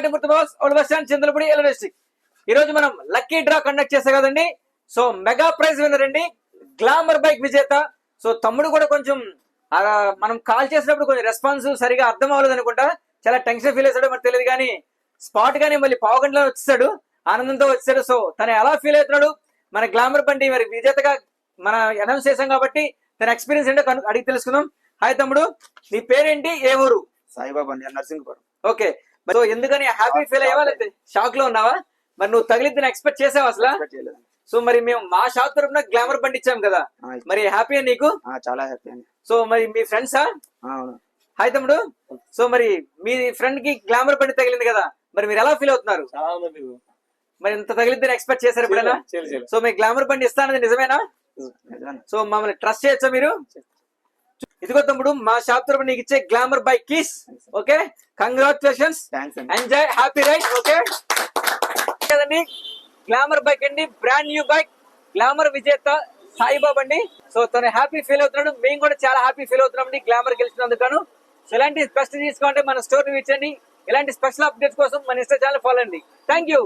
తాటిమూర్తి boss old bus stand Chandrapudi ఎల్లా district. ఈ రోజు మనం లక్కీ డ్రా కండక్ట్ చేస్తాం కదండి. సో మెగా ప్రైజ్ విన్నర్ అండి గ్లామర్ బైక్ విజేత. సో తమ్ముడు కూడా కొంచెం మనం కాల్ చేసినప్పుడు కొంచెం రెస్పాన్స్ సరిగా అర్థం అవ్వలేదు అనుకుంటా, చాలా టెన్షన్ ఫీల్ అవుతాడు మరి తెలియదు, కానీ స్పాట్ గానీ మళ్ళీ పావు గంటలో వచ్చేసాడు, ఆనందంతో వచ్చాడు. సో తను ఎలా ఫీల్ అవుతున్నాడు, మన గ్లామర్ బండి మరి విజేతగా మన అనౌన్స్ చేసాం కాబట్టి తన ఎక్స్పీరియన్స్ ఏంటో అడిగి తెలుసుకుందాం. హాయ్ తమ్ముడు, నీ పేరేంటి, ఏ ఊరు? సాయిబాబా అండి, నర్సింగ్పురం. ఓకే, సో ఎందుకని హ్యాపీ ఫీల్ అయ్యావా లేకపోతే షాక్ లో ఉన్నావా? మరి నువ్వు తగిలిద్దని ఎక్స్పెక్ట్ చేసావా అసలు? సో మరి మేము మా షాప్ తరఫున గ్లామర్ బండి ఇచ్చాం కదా, మరి హ్యాపీ నీకు? చాలా హ్యాపీ అండి. సో మరి మీ ఫ్రెండ్సా? హాయ్ తమ్ముడు, సో మరి మీ ఫ్రెండ్ కి గ్లామర్ బండి తగిలింది కదా, మరి మీరు ఎలా ఫీల్ అవుతున్నారు? మరి ఇంత తగిలిద్దని ఎక్స్పెక్ట్ చేశారు ఎప్పుడైనా? సో మీ గ్లామర్ బండి ఇస్తానది నిజమేనా? సో మమ్మల్ని ట్రస్ట్ చేయొచ్చా మీరు? ఇదిగో తమ్ముడు, మా షాప్ తరఫున నీకు ఇచ్చే glamour bike keys. Okay, congratulations, enjoy, happy ride. Okay కదండి, గ్లామర్ బైక్ అండి, బ్రాండ్ న్యూ బైక్, గ్లామర్ విజేత సాయిబాబా అండి. సో తను హ్యాపీ ఫీల్ అవుతున్నాడు, మేము కూడా చాలా హ్యాపీ ఫీల్ అవుతున్నాం అండి గ్లామర్ గెలిచినందుకు. సో ఇలాంటి స్పెషల్ తీసుకోవాలంటే మన స్టోర్ ని ఇచ్చండి. ఇలాంటి స్పెషల్ అప్డేట్స్ కోసం మన ఇన్స్టా ఛానల్ ఫాలో అండి. Thank you.